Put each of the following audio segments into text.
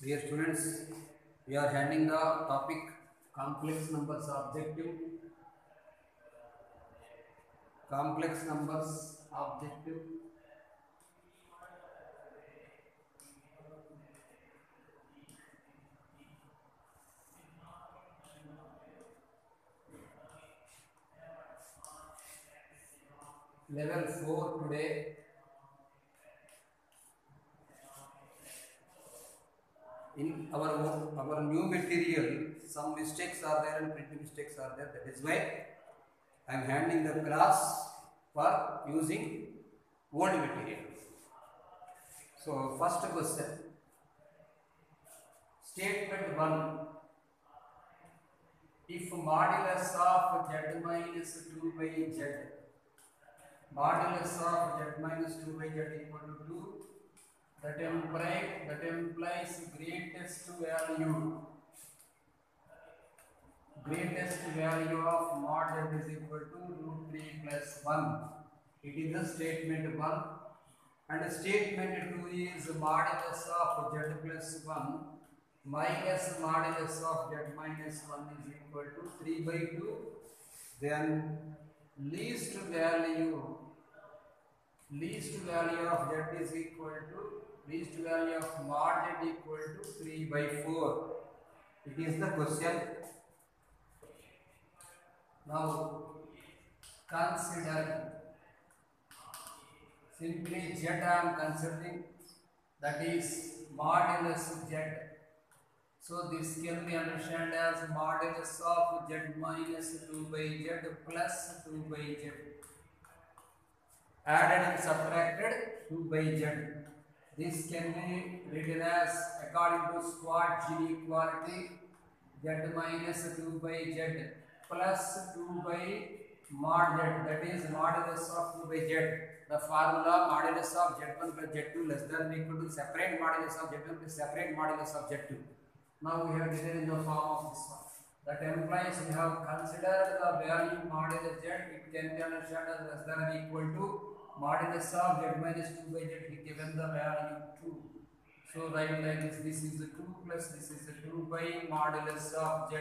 Dear students, we are handling the topic complex numbers objective. Complex numbers objective. Level 4 today. In our new material, some mistakes are there and print mistakes are there. That is why I am handling the class for using old material. So first question. Statement 1. If modulus of z minus 2 by z, modulus of z minus 2 by z equal to 2, that implies greatest value of mod z is equal to root 3 plus 1. It is the statement 1, and statement 2 is modulus of z plus 1 minus modulus of z minus 1 is equal to 3 by 2. Then least value of z is equal to least value of mod z equal to 3 by 4. It is the question. Now consider simply z I am considering, that is modulus z. So this can be understood as modulus of z minus 2 by z plus 2 by z. Added and subtracted 2 by z. This can be written as, according to Schwartz inequality, z minus 2 by z plus 2 by mod z, that is modulus of 2 by z. The formula modulus of z1 plus z2 less than or equal to separate modulus of z1 plus separate modulus of z2. Now we have written in the form of this one. That implies we have considered the value modulus z. It can be understood as less than or equal to modulus of z minus 2 by z given the value 2. So write like this. This is the 2 plus this is the 2 by modulus of z.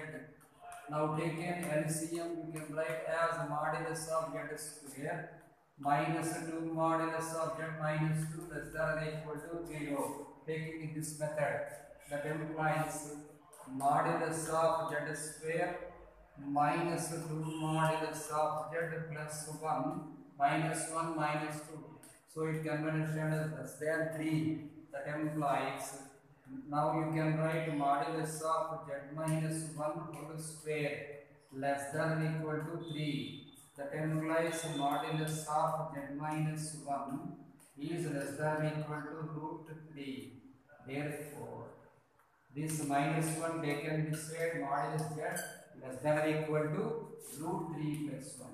Now taken LCM, you can write as modulus of z square minus 2 modulus of z minus 2 less than or equal to 0. Taking in this method, that implies modulus of z square minus 2 modulus of z plus 1 minus 1 minus 2. So it can be understood as less than 3. That implies, now you can write modulus of z minus 1 whole square less than or equal to 3. That implies modulus of z minus 1 is less than or equal to root 3. Therefore, this minus 1 taken this side, modulus z less than or equal to root 3 plus 1.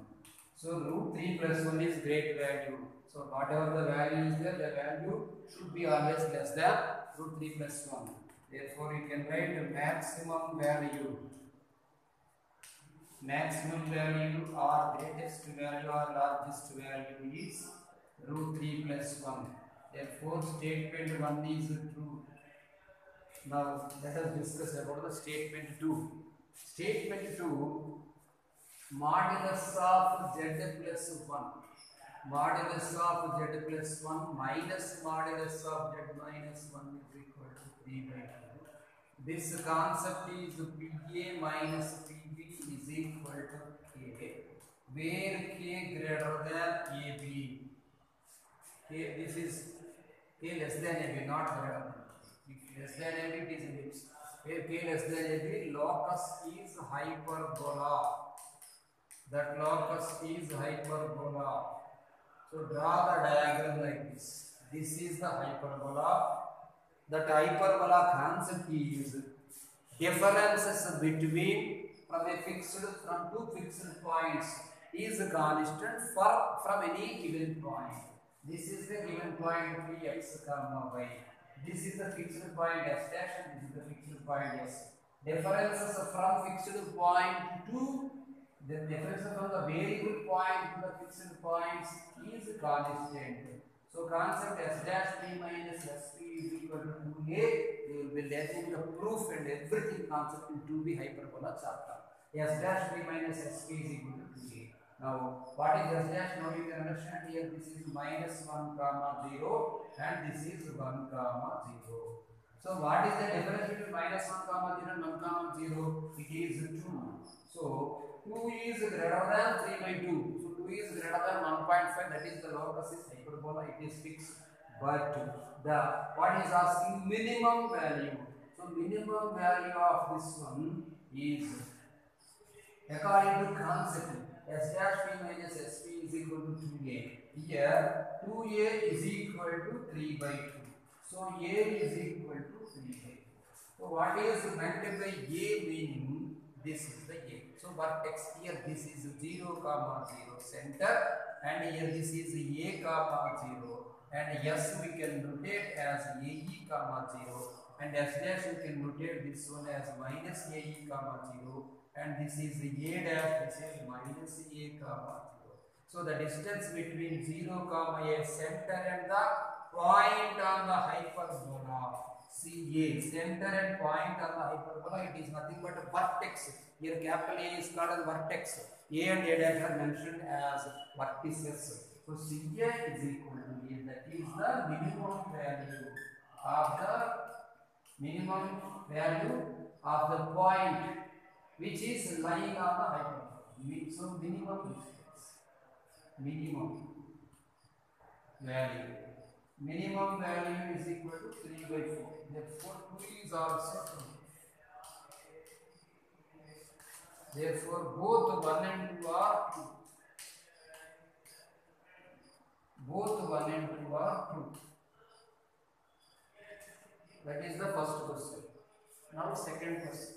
So root 3 plus 1 is great value. So whatever the value is there, the value should be always less than root 3 plus 1. Therefore, you can write maximum value. Maximum value or greatest value or largest value is root 3 plus 1. Therefore, statement 1 is true. Now, let us discuss about the statement 2. Statement 2, modulus of z plus 1. Modulus of z plus 1 minus modulus of z minus 1 is equal to 3 by 2. This concept is PA minus PB is equal to K, where K greater than AB. K, this is K less than AB, not greater than. If less than AB, it is ellipse. Where K less than AB, locus is hyperbola. That locus is hyperbola. So draw the diagram like this. This is the hyperbola. That hyperbola concept is differences between from two fixed points is constant from any given point. This is the given point Px, y. This is the fixed point S dash, and this is the fixed point S. Differences from fixed point to the difference from the variable point to the fixed points is constant. So concept S dash P minus SP is equal to 2A. We will be letting the proof and everything concept in 2B hyperbola chapter. S dash P minus SP is equal to 2A. Now what is S dash? Now you can understand here this is minus 1 comma 0 and this is 1 comma 0. So what is the difference between minus 1 comma 0 and 1 comma 0? It is 2. So 2 is greater than 3 by 2. So 2 is greater than 1.5. That is the locus is hyperbola. It is fixed. But the what is asking minimum value. So minimum value of this one is according to concept S dash P minus SP is equal to 2A. Here 2A is equal to 3 by 2. So A is equal to 3 by 2. So what is meant by A meaning? This is the A. So vertex here this is 0 comma 0 center and here this is A comma 0 and S we can notate as AE comma 0 and S dash we can notate this one as minus AE comma 0 and this is A dash, this is minus A comma 0. So the distance between 0 comma A center and the point on the hyperbola CA, center and point on the hyperbola, it is nothing but a vertex. Here capital A is called as vertex. A and A dash are mentioned as vertices. So CA is equal to A. That is the minimum value of the point which is lying on the hyperbola. So minimum distance, minimum value. Minimum value is equal to 3 by 4. Therefore 2 is also true. Therefore both 1 and 2 are true. Both 1 and 2 are true. That is the first question. Now second question.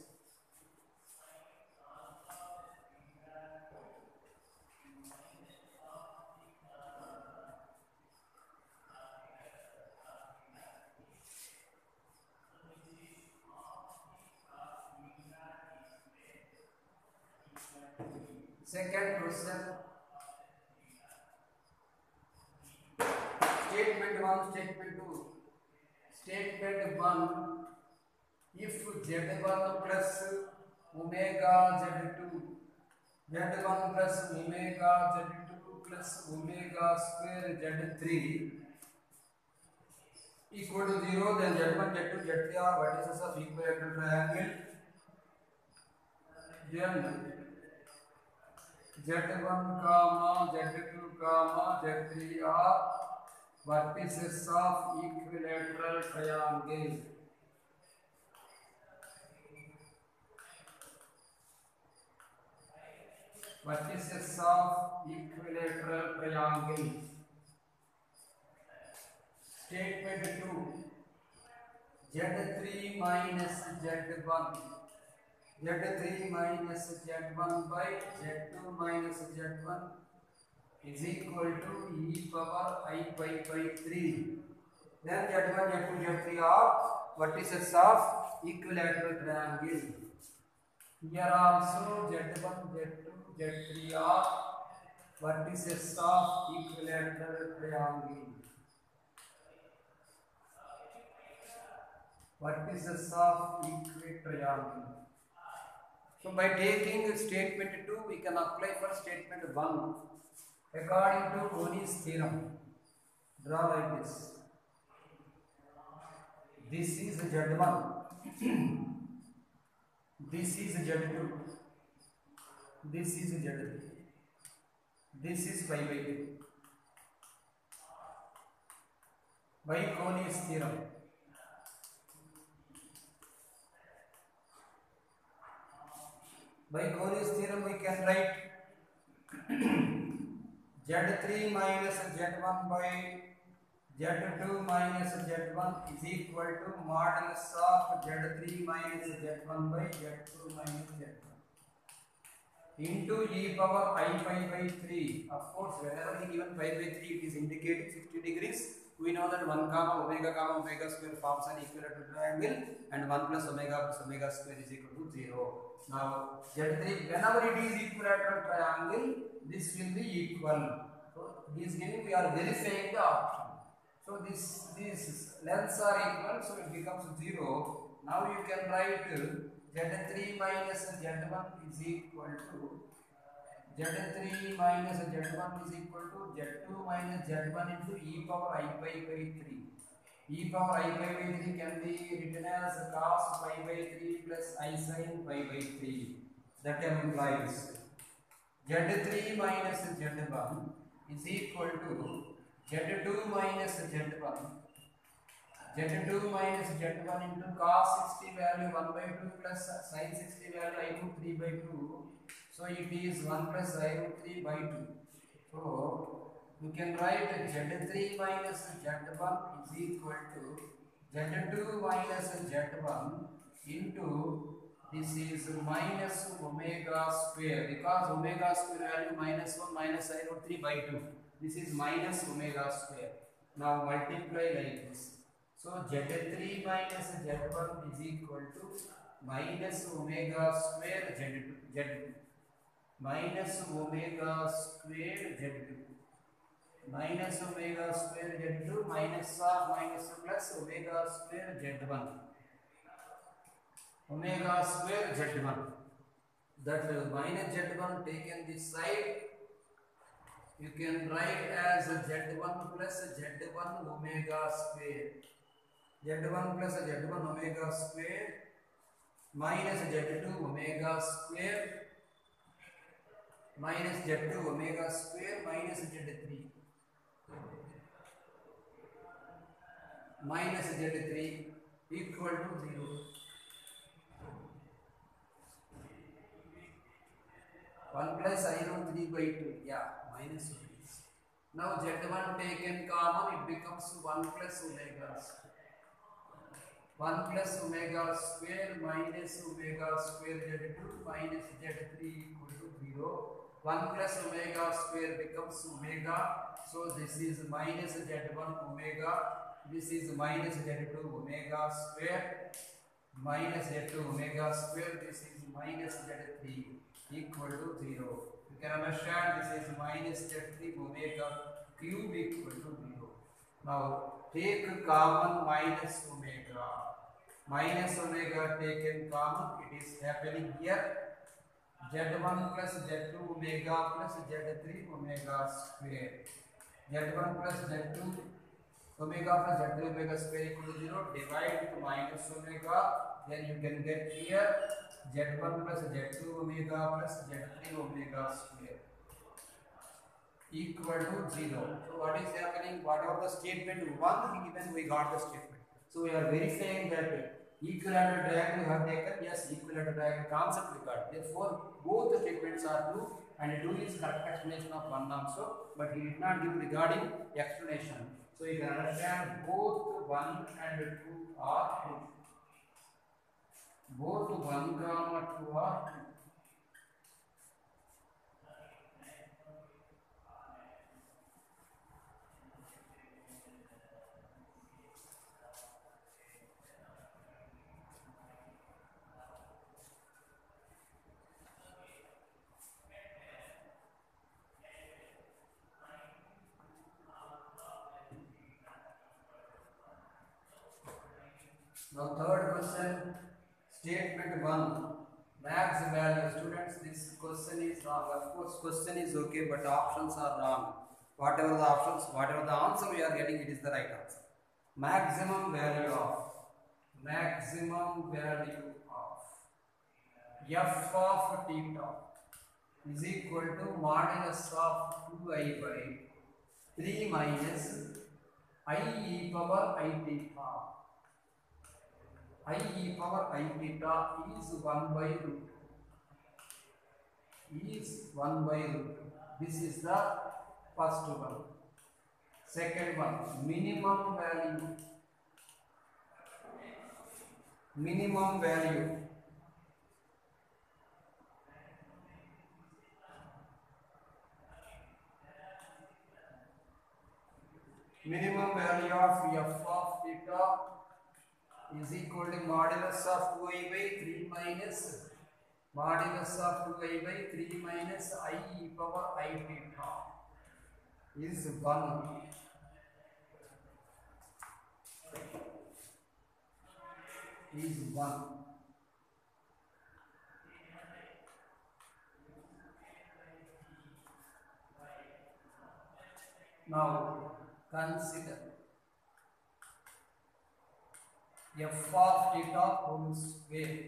Second question. Statement 1, statement 2. Statement 1. If Z1 plus omega Z2, Z1 plus omega Z2 plus omega square Z3 equal to 0, then Z1, Z2, Z3 are vertices of equilateral triangle. Then Z1 comma Z2 comma Z3 are vertices of equilateral triangle. Vertices of equilateral triangle. Statement 2. Z3 minus Z1. Z3 minus Z1 by Z2 minus Z1 is equal to e power I pi by 3. Then Z1, Z2, Z3 are vertices of equilateral triangle. Here also Z1, Z2, Z3 are vertices of equilateral triangle. Vertices of equilateral triangle. So by taking statement 2, we can apply for statement 1. According to Coni's theorem, draw like this. This is Z1. This is Z2. This is Z3. This is pi by 2. By Coni's theorem. By Coni's theorem we can write Z3 minus Z1 by Z2 minus Z1 is equal to modulus of Z3 minus Z1 by Z2 minus Z1 into e power I pi by 3. Of course, whenever he given pi by 3, it is indicating 60 degrees. We know that 1 comma omega square forms an equilateral triangle and 1 plus omega square is equal to 0. Now Z3, whenever it is equilateral triangle, this will be equal. So he is giving, we are verifying the option. So these lengths are equal, so it becomes 0. Now you can write Z3 minus Z1 is equal to Z3 minus Z1 is equal to Z2 minus Z1 into e power I pi by 3. E power I pi by 3 can be written as cos pi by 3 plus I sin pi by 3. That implies Z3 minus Z1 is equal to Z2 minus Z1. Z2 minus Z1 into cos 60 value 1 by 2 plus sin 60 value I root 3 by 2. So it is 1 plus I root 3 by 2. So you can write Z3 minus Z1 is equal to Z2 minus Z1 into this is minus omega square, because omega square value minus 1 minus I root 3 by 2. This is minus omega square. Now multiply like this. So Z3 minus Z1 is equal to minus omega square Z2 minus omega square Z2 minus omega square Z2 minus of minus plus omega square Z1 omega square Z1. That minus Z1 taken this side, you can write as Z1 plus Z1 omega square. Z1 plus Z1 omega square minus Z2 omega square minus Z2 omega square minus Z3 minus Z3 equal to 0. One plus I root 3 by 2, yeah, minus 1. Now Z1 taken common, it becomes 1 plus omega square. 1 plus omega square minus omega square Z2 minus Z3 equal to 0. 1 plus omega square becomes omega. So this is minus Z1 omega. This is minus Z2 omega square minus Z2 omega square. This is minus Z3 equal to 0. You can understand this is minus Z3 omega cube equal to 0. Now take common minus omega. Minus omega taken common, it is happening here. Z1 plus Z2 omega plus Z3 omega square. Z1 plus Z2 omega plus Z3 omega square equal to 0. Divide to minus omega. Then you can get here Z1 plus Z2 omega plus Z3 omega square equal to 0. So what is happening? Whatever the statement 1 given, we got the statement. So we are verifying that equilateral triangle you have taken. Yes, equilateral triangle concept we got. Therefore, both the statements are true, and 2 is correct explanation of 1 also, but he did not give regarding explanation. So you can understand both 1 and 2 are true. Both 1 comma 2 are true. Now third question, statement 1, max value. Students, this question is wrong. Of course, question is okay, but options are wrong. Whatever the options, whatever the answer we are getting, it is the right answer. Maximum value of f of theta is equal to modulus of 2I by 3 minus I e power I theta. I e power I theta is 1 by root 2. This is the first one. Second one, minimum value. Minimum value of f of theta is equal to modulus of 2I by 3 minus modulus of 2I by 3 minus I e power I theta is 1. is 1. Now consider f of theta whole square.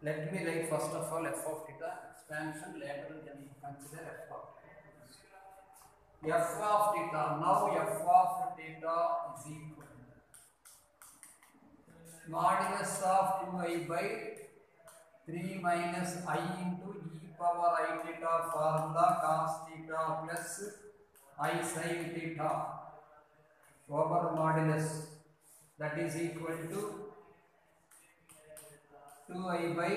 Let me write first of all f of theta expansion, later we can consider f of theta. F of theta, now f of theta is equal to modulus of 2i by 3 minus I into e power I theta formula cos theta plus I sin theta over modulus, that is equal to 2i by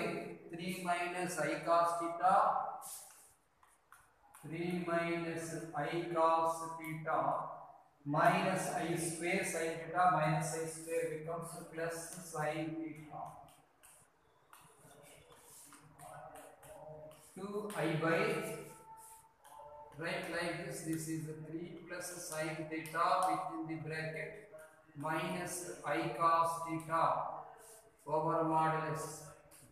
3 minus I cos theta, 3 minus I cos theta minus I square sin theta minus I square becomes plus sin theta. 2i by, write like this, this is 3 plus sin theta within the bracket minus I cos theta over modulus.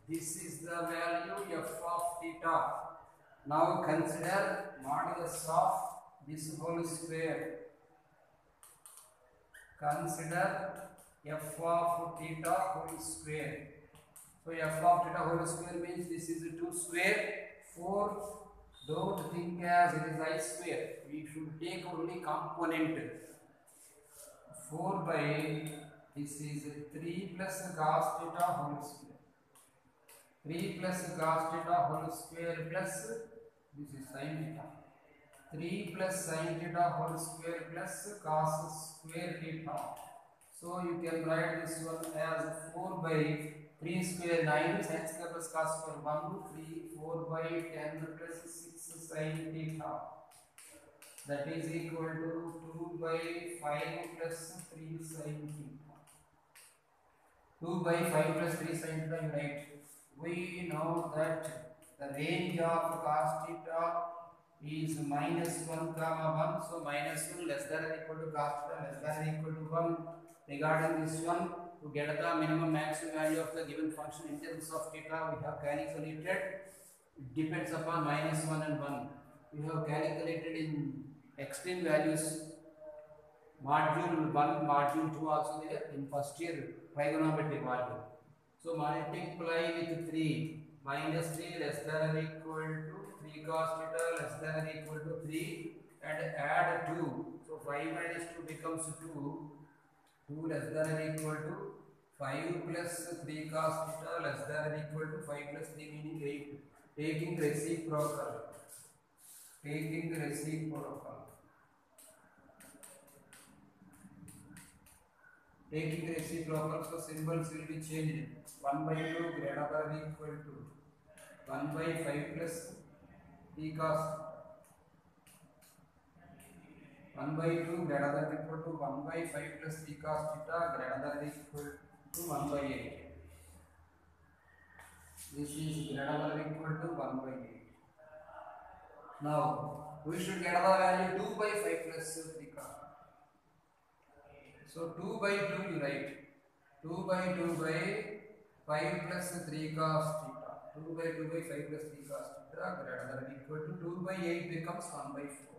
This is the value f of theta. Now consider modulus of this whole square. Consider f of theta whole square. So f of theta whole square means this is 2 square. 4, don't think as it is I square. We should take only component. 4 by, this is 3 plus cos theta whole square. 3 plus cos theta whole square plus, this is sin theta. 3 plus sin theta whole square plus cos square theta. So you can write this one as 4 by 3 square 9 sin square plus cos square 1, 3, 4 by 10 plus 6 sin theta. That is equal to 2 by 5 plus 3 sin theta. 2 by 5 plus 3 sin theta, you write. We know that the range of cos theta is minus 1 comma 1. So minus 1 less than or equal to cos theta less than or equal to 1. Regarding this one, to get the minimum maximum value of the given function in terms of theta, we have calculated. It depends upon minus 1 and 1. We have calculated in extreme values. Module 1, module 2 also there in first year trigonometry module. So multiply with 3, minus 3 less than or equal to 3 cos theta less than or equal to 3, and add 2. So 5 minus 2 becomes 2. 2 less than or equal to 5 plus 3 cos theta less than or equal to 5 plus 3 meaning 8. Taking reciprocal. Taking reciprocal. Taking reciprocal, so symbols will be changed. 1 by 2 greater than or equal to 1 by 5 plus 3 cos. 1 by 2 greater than or equal to 1 by 5 plus 3 cos theta greater than or equal to 1 by 8. This is greater than or equal to 1 by 8. Now we should get the value 2 by 5 plus 3 cos. So 2 by 2 you write. 2 by 2 by 5 plus 3 cos theta. 2 by 2 by 5 plus 3 cos theta greater than or equal to 2 by 8 becomes 1 by 4.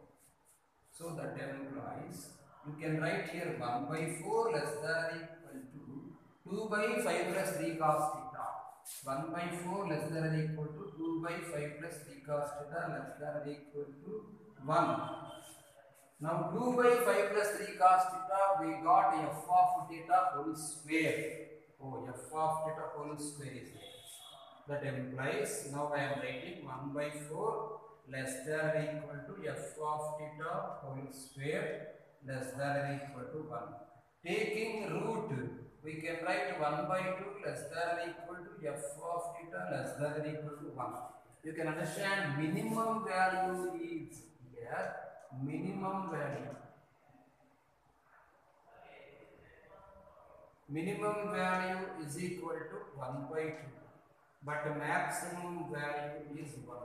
So that implies you can write here 1 by 4 less than or equal to 2 by 5 plus 3 cos theta. 1 by 4 less than or equal to 2 by 5 plus 3 cos theta less than or equal to 1. Now 2 by 5 plus 3 cos theta, we got f of theta whole square. Oh, f of theta whole square is there. That implies, now I am writing 1 by 4 less than or equal to f of theta whole square less than or equal to 1. Taking root, we can write 1 by 2 less than or equal to f of theta less than or equal to 1. You can understand minimum value is here. Minimum value. Minimum value is equal to 1 by 2. But maximum value is 1.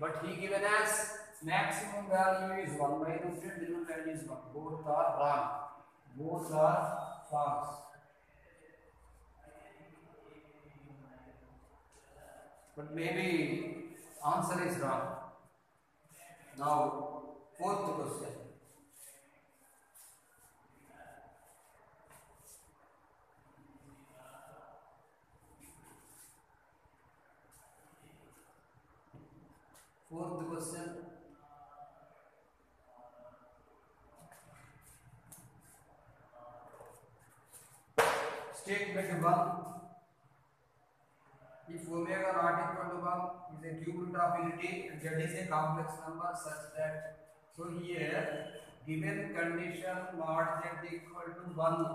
But he given us maximum value is 1 minus z, minimum value is 1. Both are wrong. Both are false. But maybe answer is wrong. Now, fourth question. Fourth question. Statement 1. If omega not equal to 1 is a cube root of unity and z is a complex number such that, so here given condition mod z equal to 1,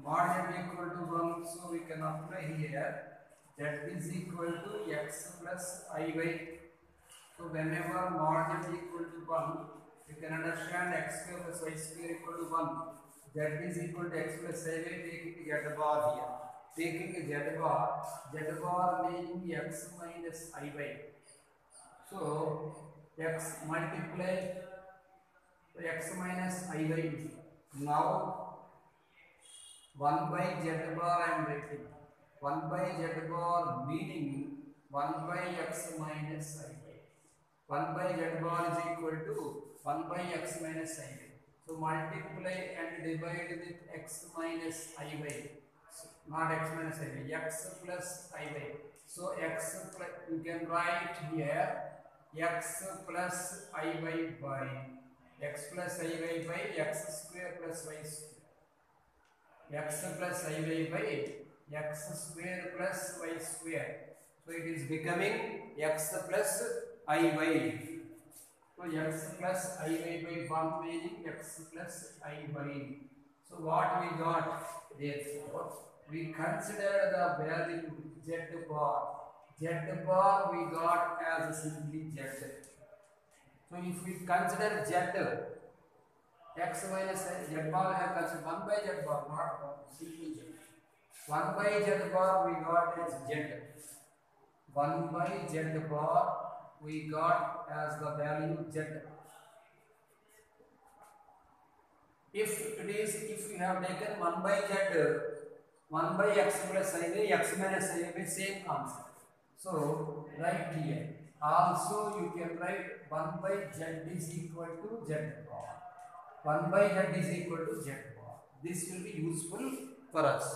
mod z equal to 1, so we can apply here z is equal to x plus iy. So whenever mod z equal to 1, you can understand x square plus y square equal to 1. Z is equal to x plus iy, taking z bar here. Taking z bar meaning x minus iy. So x multiply x minus iy. Now 1 by z bar I am writing. 1 by z bar meaning 1 by x minus iy. 1 by z bar is equal to 1 by x minus iy. So multiply and divide with x minus iy. So, not x minus iy, x plus iy. So x plus, you can write here x plus iy by x plus iy by x square plus y square. X plus iy by x square plus y square. So it is becoming x plus iy. So x plus iy by 1 meaning x plus iy. So what we got? Therefore, we consider the value z bar. Z bar we got as simply z. So if we consider z, x minus z bar have considered 1 by z bar, not simply z. 1 by z bar we got as z. 1 by z bar we got as the value z. If we have taken 1 by z, 1 by x plus iy, x minus iy, same concept. So write here. Also you can write 1 by z is equal to z bar. 1 by z is equal to z bar. This will be useful for us.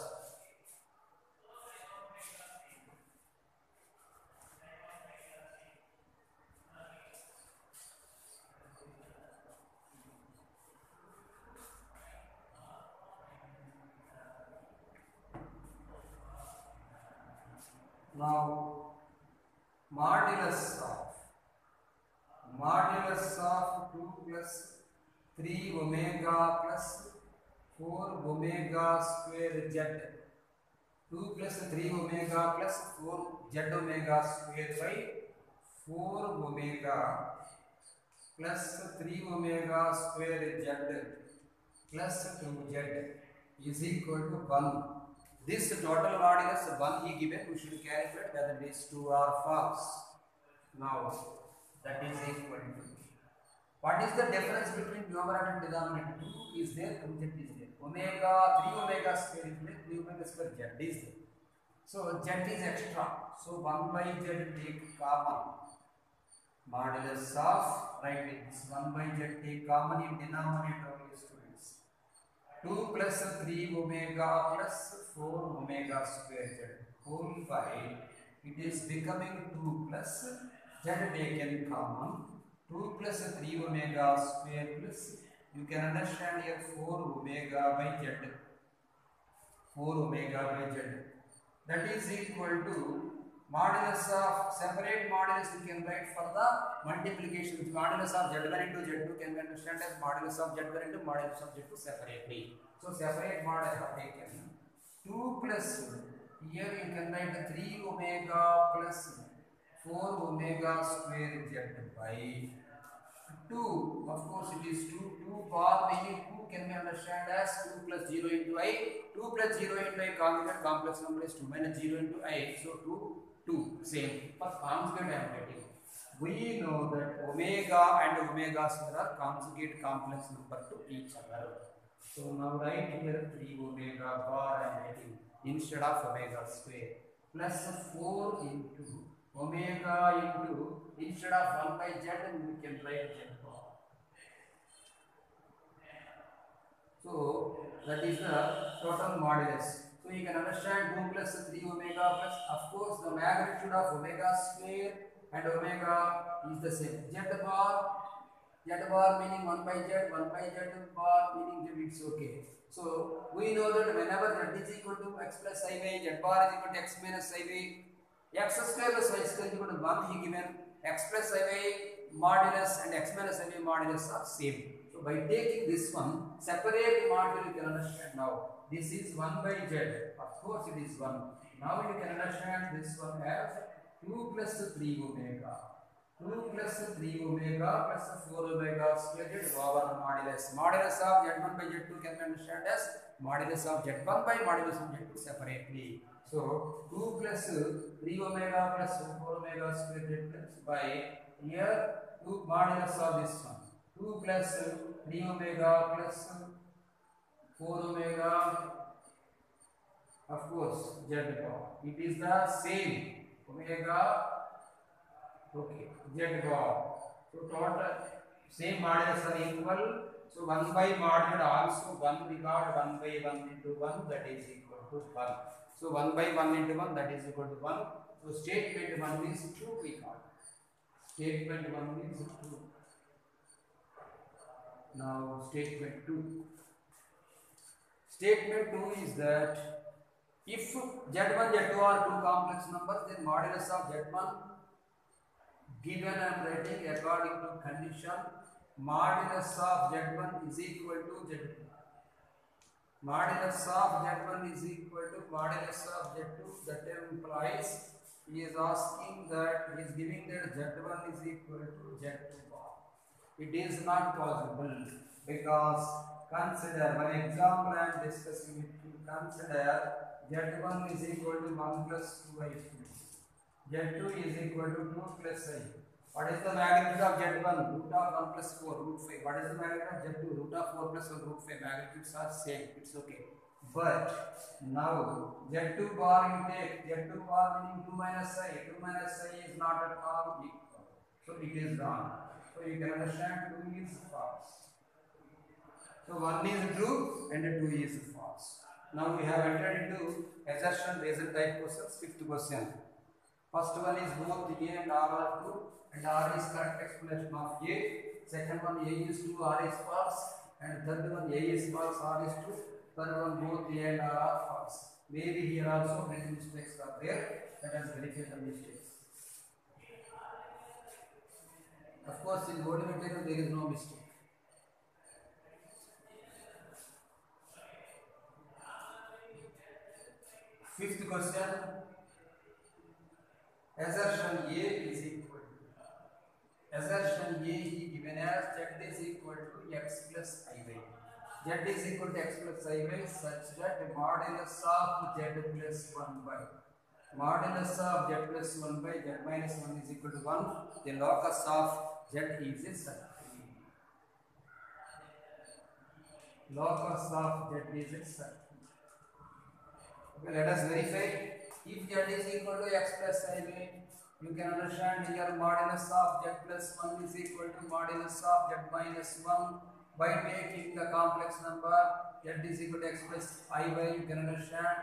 Now, modulus of 2 plus 3 omega plus 4 omega square z. 2 plus 3 omega plus 4 z omega square by 4 omega plus 3 omega square z plus 2z is equal to 1. This total modulus 1 he given, we should calculate whether these two are false. Now that is equal to, what is the difference between numerator and denominator? 2 is there, 2z is there. Omega, 3 omega square is there, 3 omega square z is there. So z is extra. So 1 by z take common. Modulus of, write this 1 by z take common in denominator only, students. 2 plus 3 omega plus 4 omega square z whole by, it is becoming 2 plus z taken common, 2 plus 3 omega square plus, you can understand here 4 omega by z, 4 omega by z, that is equal to modulus of, separate modulus you can write for the multiplication. Modulus of z1 into z2 can be understood as modulus of z1 into modulus of z2 separately. So separate mod I have taken. 2 plus, here you can write 3 omega plus 4 omega square z by 2. Of course it is 2. 2 bar meaning 2 can be understood as 2 plus 0 into I. 2 plus 0 into I conjugate complex number is 2 minus 0 into I. So 2, 2 same. For conjugate I am writing. We know that omega and omega square are conjugate complex number to each other. So now write here 3 omega bar I am getting instead of omega square plus 4 into omega into instead of 1 by z we can write z bar. So that is the total modulus. So you can understand 2 plus 3 omega plus, of course the magnitude of omega square and omega is the same. Z bar meaning 1 by z, 1 by z bar meaning z, it's okay. So we know that whenever z is equal to x plus iy, z bar is equal to x minus iy, x square plus y square is equal to 1, he given x plus iy modulus and x minus iy modulus are same. So by taking this one, separate module you can understand now. This is 1 by z, of course it is 1. Now you can understand this one as 2 plus 3 omega. 2 plus 3 omega plus 4 omega squared over modulus. Modulus of z1 by z2 can be understood as modulus of z1 by modulus of z2 separately. So 2 plus 3 omega plus 4 omega squared plus by here 2 modulus of this one. 2 plus 3 omega plus 4 omega, of course z bar. It is the same omega. Okay, z bar. So total same modulus are equal. So 1 by modulus also 1 regard 1 by 1 into 1, that is equal to 1. So 1 by 1 into 1, that is equal to 1. So statement 1 is true we got. Statement 1 is true. Now statement 2. Statement 2 is that if z1 z2 are two complex numbers, then modulus of z1 given I am writing according to condition modulus of z1 is equal to z2. Modulus of z1 is equal to modulus of z2. That implies he is asking that he is giving that z1 is equal to z2 bar. It is not possible because consider one example I am discussing with you. Consider z1 is equal to 1 plus 2i. z2 is equal to 2 plus I. What is the magnitude of z1? Root of 1 plus 4, root 5. What is the magnitude of z2? Root of 4 plus 1, root 5. Magnitudes are same. It's okay. But now z2 bar you take. z2 bar meaning 2 minus I. 2 minus I is not at all equal. So it is wrong. So you can understand 2 is false. So 1 is true and 2 is false. Now we have entered into assertion based type questions. Fifth question. First one is both A and R are true and R is correct explanation of A. Second one A is true, R is false. And third one A is false, R is true. Third one both A and R are false. Maybe here also many mistakes are there. Let us verify the mistakes. Of course in body material there is no mistake. Fifth question. Assertion A is equal to. Assertion A is given as z is equal to x plus iy. Z is equal to x plus iy such that modulus of z plus 1 by modulus of z plus 1 by z minus 1 is equal to 1. The locus of z is a circle. Locus of z is a circle. Okay, let us verify. If z is equal to x plus iy, you can understand here modulus of z plus 1 is equal to modulus of z minus 1. By taking the complex number z is equal to x plus iy, you can understand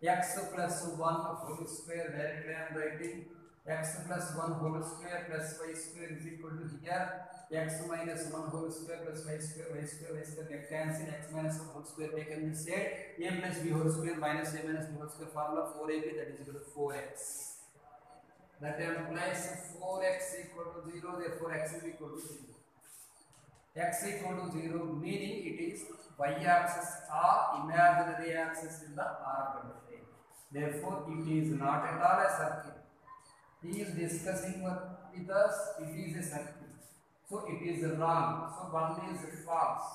x plus 1 whole square. Directly I am writing x plus 1 whole square plus y square is equal to here x minus 1 whole square plus y square get cancel. X minus 1 whole square taken this side. A plus b whole square minus a minus b whole square formula 4ab, that is equal to 4x. That implies 4x equal to 0, therefore x is equal to 0. X equal to 0 meaning it is y-axis or imaginary axis in the orbital plane. Therefore it is not at all a circle. He is discussing with us, it is a circle. So it is wrong. So 1 is false.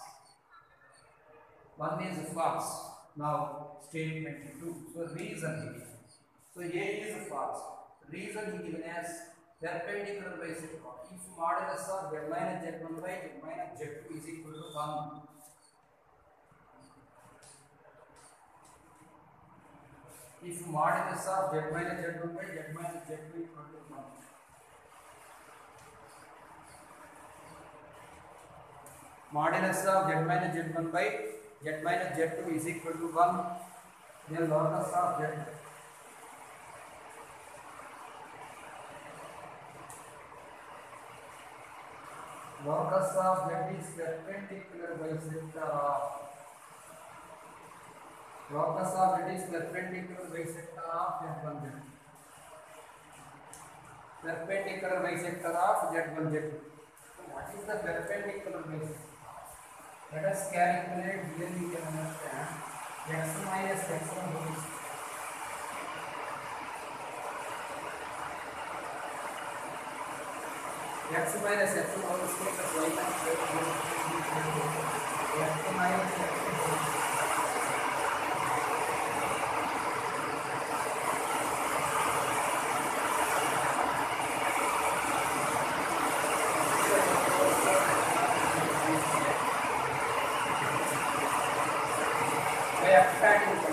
1 is false. Now statement 2. So reason here. So A is false. Reason he given as perpendicular bisector. If modulus of z minus z1 by z minus z2 is equal to 1. If modulus of z minus z1 by z minus z2 equal to 1. Modulus of z minus z1 by z minus z2 is equal to 1. Then locus of z. Locus of z is perpendicular bisector of. Locus of z is perpendicular bisector of z1 z2. Perpendicular bisector of z1 z2. So what is the perpendicular bisector? Let us calculate. Here we can understand x minus x1 whole square. X minus x1 whole square plus y minus y whole square. X minus x1 whole square. By expanding the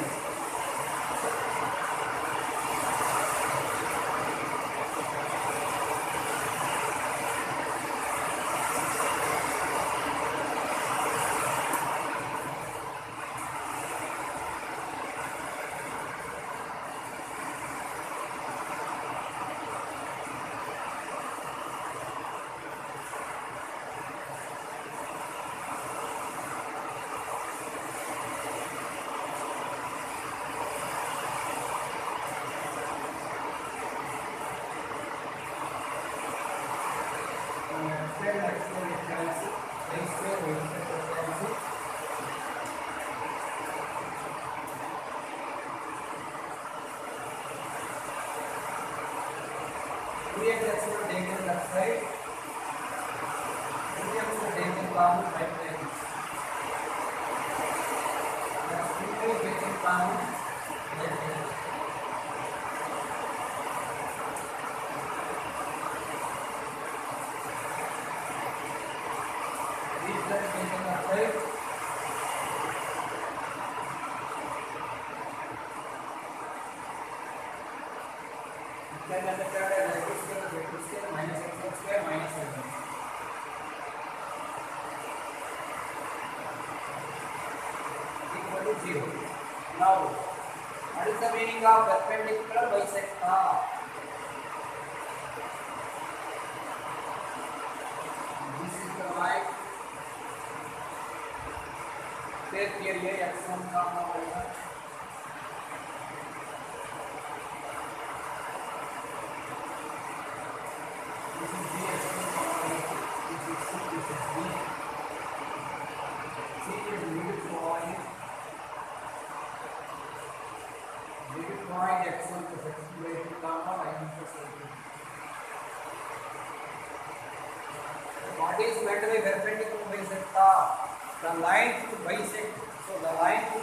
Now, what is the meaning of perpendicular bisector? This is the line. Take here x1 comma y1. This is b x1 comma y2. This is c. This is b. C is middle point. Point x1 plus x2 by 2 comma y1 plus y2. What is meant by perpendicular bisector? The line to bisect. So the line to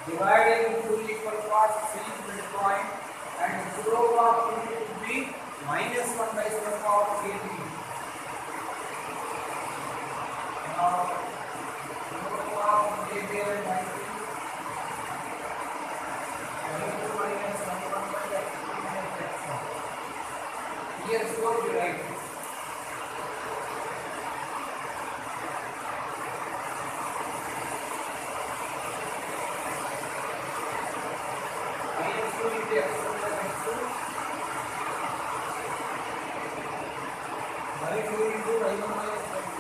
divide into two equal parts C is midpoint, and the slope of it will be minus 1 by slope of AB. Now slope of AB and y2. Here slope you write this. Minus 2 into x1 plus x2 by 2 into y1 minus y2.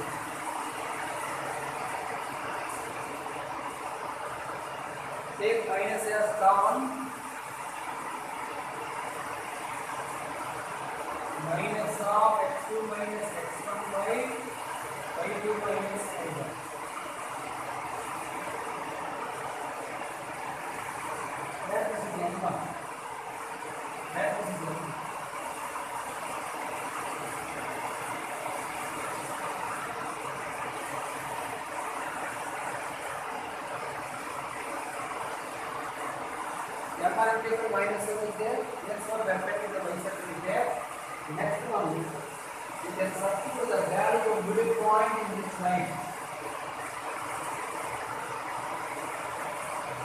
Take minus as common. Minus of x2 minus x1 by y2 minus y1. That is the n1. That is the n1. Perpendicular minus 7 is there. Yes, for perpendicular bisector is there. Next one, you can substitute the value of middle point in this line.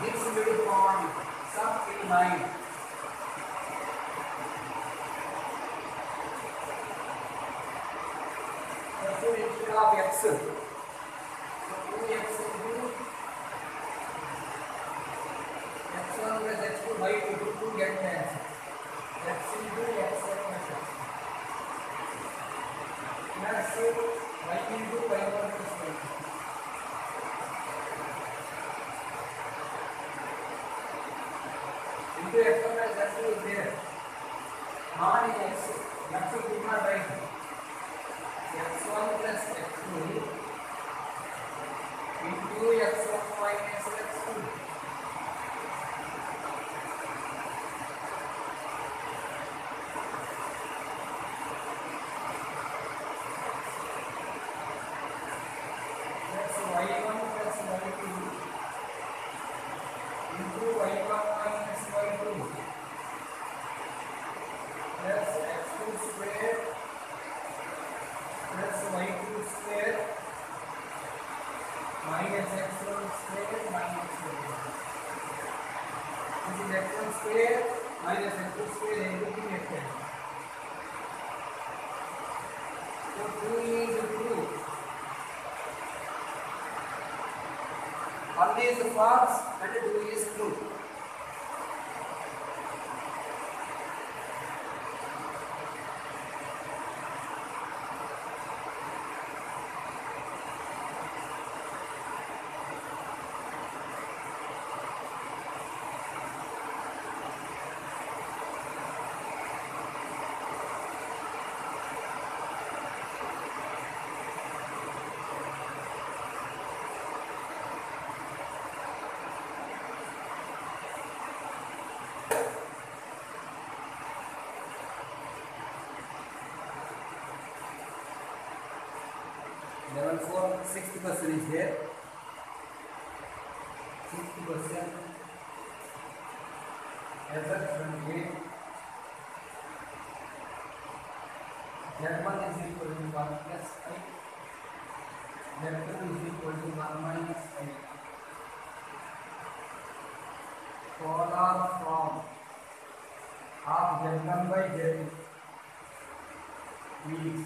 This middle point, sub in line. So instead of x, so 2x into x1 plus x2 by 2 get the answer. X into x plus x. Plus y into y1 plus y2. Into x1 plus x2 is there. On x, x did not write. x1 plus x2 into x1 minus x2. That's y1 plus y2 into y1 minus y2 plus x2 square plus y2 square minus x1 square minus y1. This is x1 square minus x2 square, everything x1. So 2 is 2. One is false and 2 is true. Level 4, 6th question is there. 6th question. F from A. Z1 is equal to 1 plus I. Z2 is equal to 1 minus I. Polar form of Z1 by Z2 is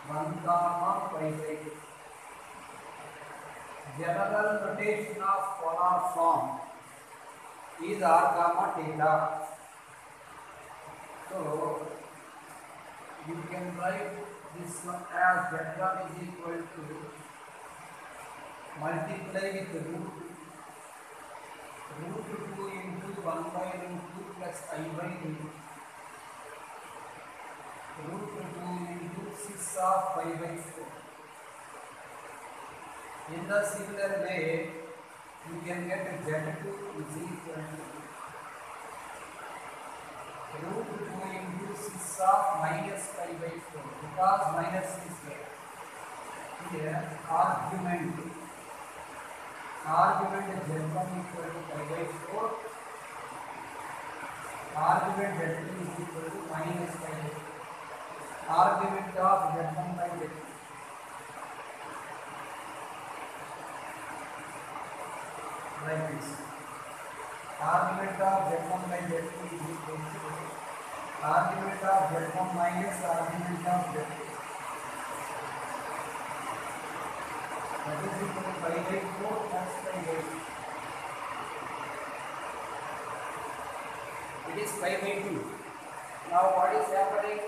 1 comma 5. General notation of polar form is r comma theta. So you can write this one as Z1 is equal to multiply with root 2 into 1 by root 2 plus I by root 2 into 6 of 5 by 4. In the similar way, you can get Z2 is equal to root 2 into 6 of minus 5 by 4 because minus is there. Here, argument Z1 equal to 5 by 4. Argument Z2 is equal to minus 5 by 4. Argument of Z1 by Z2. Like this. Argument of Z1 by Z2 is equal to argument of Z1 minus argument of Z2. That is equal to 5 by 4 plus 5 by 2. It is 5 by 2. Now what is happening?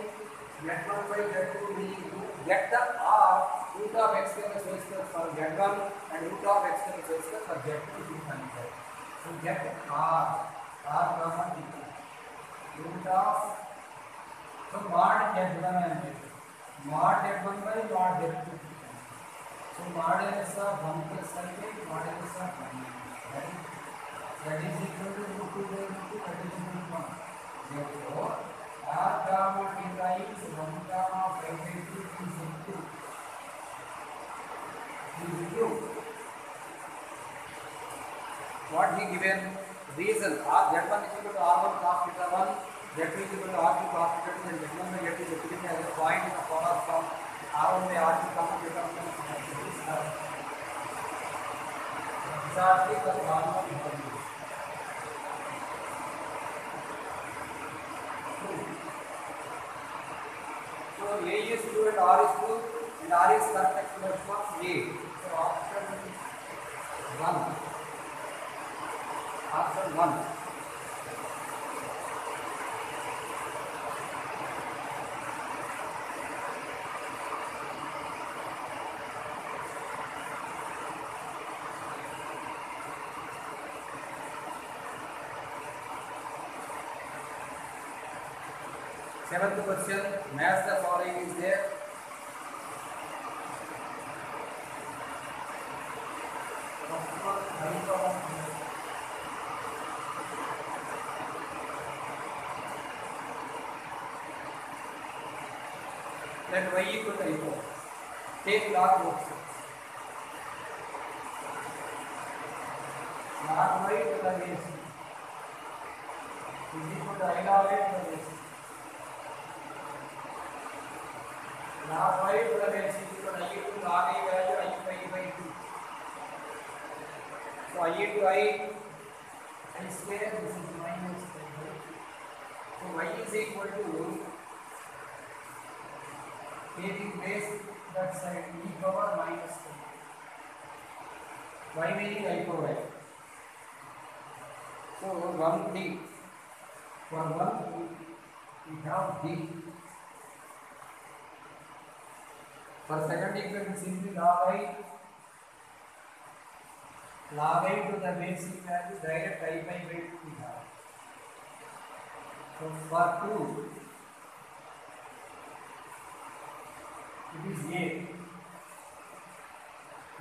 Z1 by Z2 we get the r root of x square plus y square for Z1 and root of x square plus y square for Z2 is equal. So get r comma theta root of so mod Z1 and mod Z1 by mod Z2. So modulus of 1 plus I by modulus of 1. That is equal to root 2 by root 2, that is equal to 1. Therefore r comma theta is 1 comma 5 by 2 is equal to what he given reason r Z1 is equal to r1 cos theta 1 Z is equal to R to cos theta and Z1 by Z is represented as a point in the polar form R1 by R to common becomes exactly the normal value. So A is 2 and R is 2 and R is correct exponent of A. So option 1. Option 1. Seventh question, match the following is there. Let y equal to I4. Take log both sides. Log y to the base is equal to I log y to the base. Log y to the base is equal to I into log I value I by 2. So I into I square, this is minus 5. So y is equal to taking base that side e power minus 5. Y meaning I power I. So one d. For one we have d. For second equation simply log I to the basic value direct I by 2 we have. So for 2 it is A.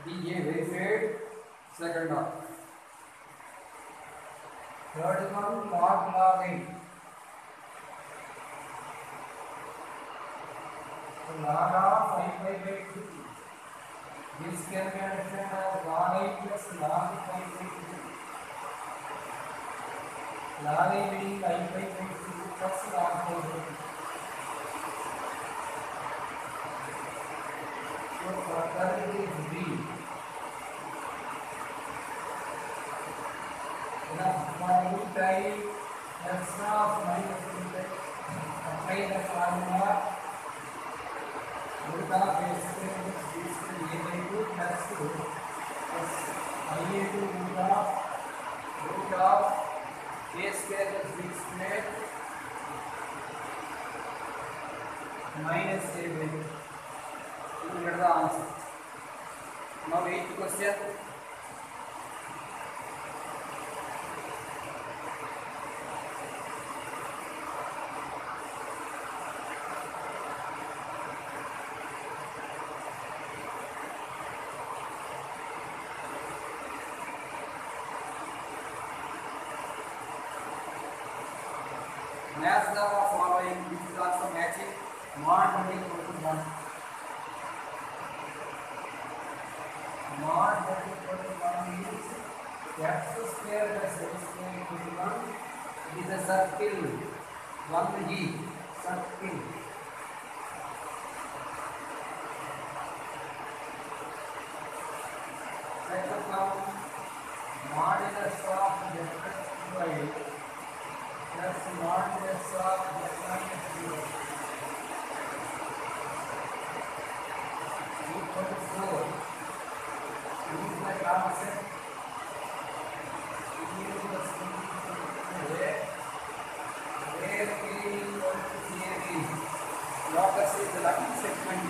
The A verified second order. Third one log I. So log of I by 2. This can be understood as log I plus log I by 2. Log I meaning I by 2 plus log I by 2. So further it is B. Now for root I x of minus root I apply the formula root of a square plus b square a by 2 plus I into root of a square plus b square minus a by 2. You get the answer. Now 8th question. Match the following. This is also matching. Mod 1 equal to 1. Mod 1 equal to 1 is x square plus y square equal to 1. It is a circle. 1G circle. Second term modulus of z by plus modulus of z minus 0 equal to 4. Use the concept. Where A equal to CAB. Locus is the lucky segment.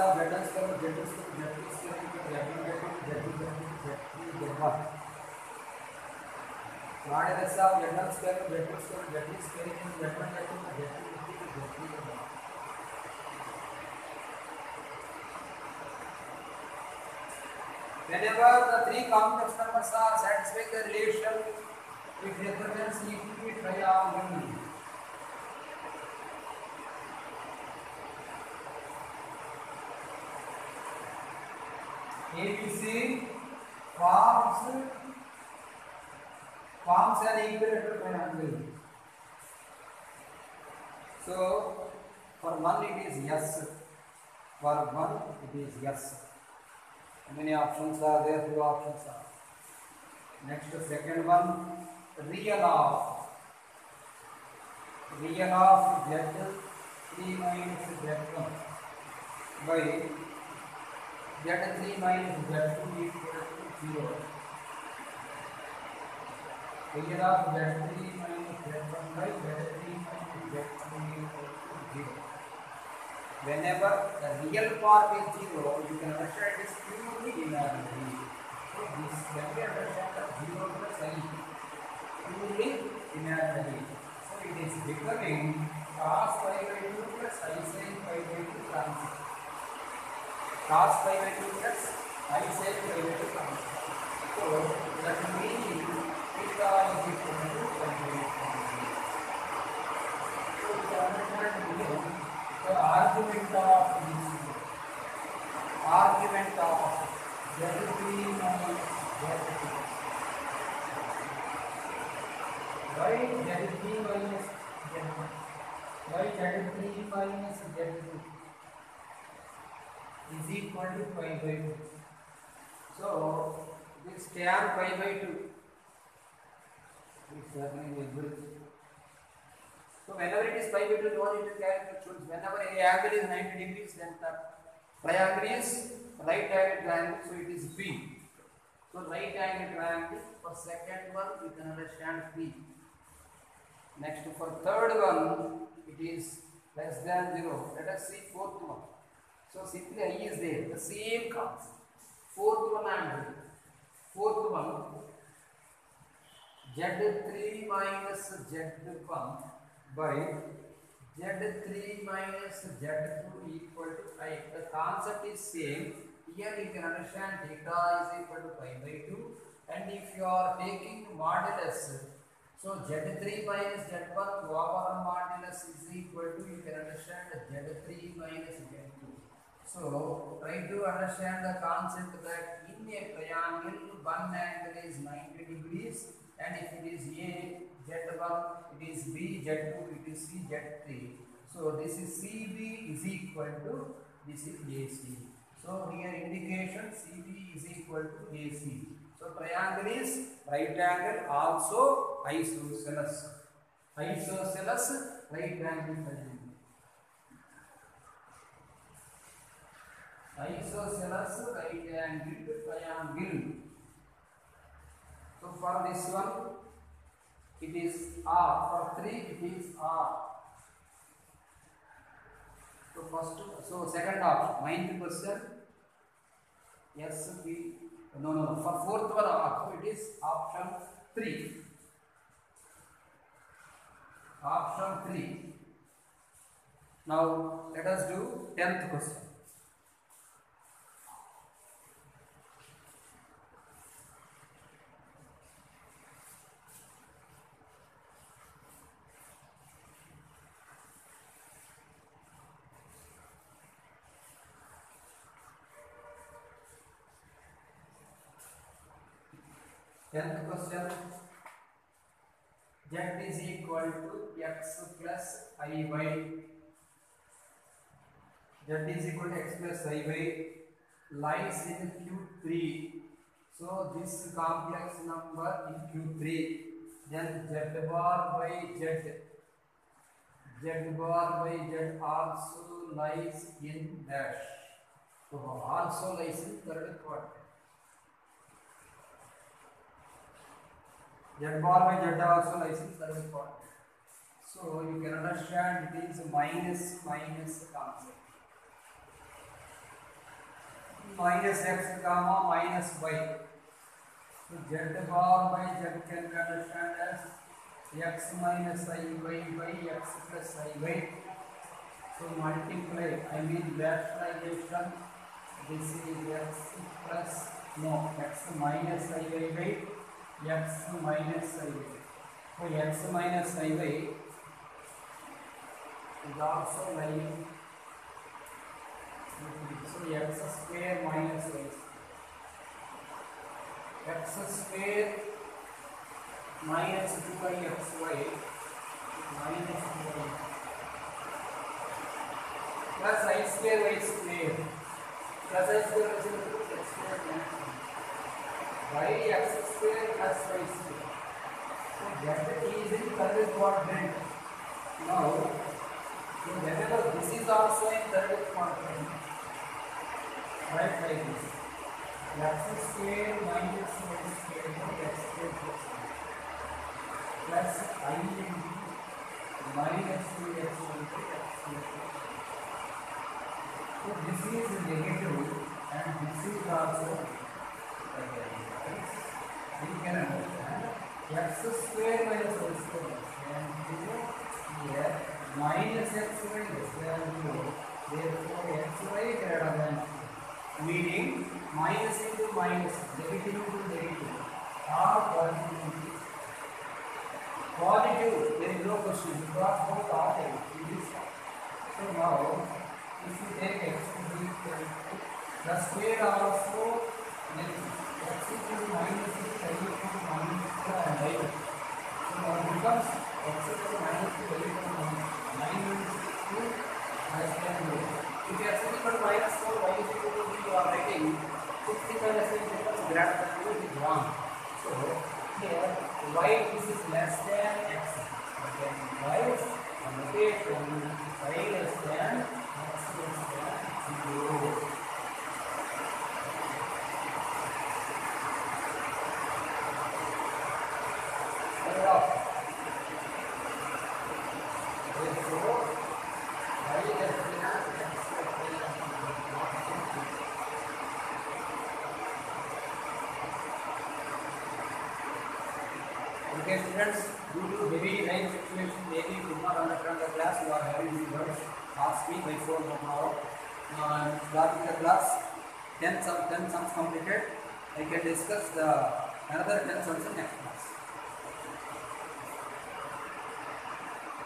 of Z1 square Z2 square Z2 square into Z1 Z2 Z2 Z3 Z1. Mod S of Z1 square Z2 square Z3 square into Z1 Z2 Z2 Z3 Z1. Whenever the three complex numbers are satisfying the relation, it represents equally triangle. ABC forms an equilateral triangle. So for one it is yes. For one it is yes. How many options are there? Two options are. Next, second one, real of Z3 minus Z1 by Z3 minus Z2 equal to 0. Real of Z3 minus Z1 by Z3 minus Z2 equal to 0. Whenever the real part is 0, you can understand it is purely imaginary. So this when we understand that 0 plus I purely imaginary. So it is becoming cos pi by 2 plus I sin pi by 2 constant. Cos pi by 2 plus I sin pi by 2 constant. So that means theta is equal to pi by 2 constant. So we can understand below the argument of Z3 minus Z2. Why Z3 minus Z1? Why Z3 minus Z2 is equal to pi by 2. So this tan pi by 2 is certainly visible. So whenever it is pi by 2, no need to calculate. Whenever a angle is 90 degrees, then the triangle is right angle triangle, so it is P. So right angle triangle, for second one you can understand P. Next, for third one it is less than 0. Let us see fourth one. So simply I is there, the same concept. Fourth one and fourth one, Z3 minus Z1 by Z3 minus Z2 equal to I. The concept is same. Here you can understand theta is equal to pi by 2, and if you are taking modulus, so Z3 minus Z1 over modulus is equal to, you can understand Z3 minus Z2. So try to understand the concept that in a triangle one angle is 90 degrees, and if it is A Z1, it is B Z2, it is C Z3. So this is CB is equal to, this is AC. So here indication CB is equal to AC. So triangle is right angle, also isosceles. Isosceles right angle triangle. Isosceles right angle triangle. So for this one it is R. For 3 it is R. So first, so second option, 9th question. Yes, B. No. For fourth one, R. So it is option 3. Option 3. Now let us do 10th question. Tenth question, Z is equal to x plus I y. Z is equal to x plus I y lies in Q3. So this complex number in Q3, then Z bar by Z also lies in dash. So also lies in third quadrant. Z bar by Z also lies in third quadrant. So you can understand it is minus concept. minus x comma minus y. So z bar by z can be understood as x minus I y by x plus I y. So multiply, I mean rationalization. This is x plus no x minus I y by x minus I y. So x minus I y is also lying. So x square minus y square. X square minus 2y xy minus 2y plus I square y square plus I square is equal to x square by x square plus y square. So that is in third quadrant. Now, so whenever this is also in third quadrant, write like this: x square minus y square by x square plus I minus 2x by x square. So this is negative and this is also negative. You can understand x square minus y square and here minus x y less than 0. Therefore xy greater than 0. Meaning minus into minus, negative into negative, or positive. Positive, there is no question because both are negative. So now, if you take x to be equal to the square also negative, x equal to minus 6, y equal to minus 4 and y. So now it becomes x equal to minus 2, y equal to minus 9 minus 2, minus 10 0. If x is equal to minus 4, y is equal to 3, you are writing 60 minus 8 becomes greater than 2, it is wrong. So here y is less than x. Then y notation y less than x less than 0. Okay students, due to heavy rain situation, maybe you could not understand the class, you are having the words, ask me by phone tomorrow. Starting the class, 10 sums completed. I can discuss the another 10 sums in next class.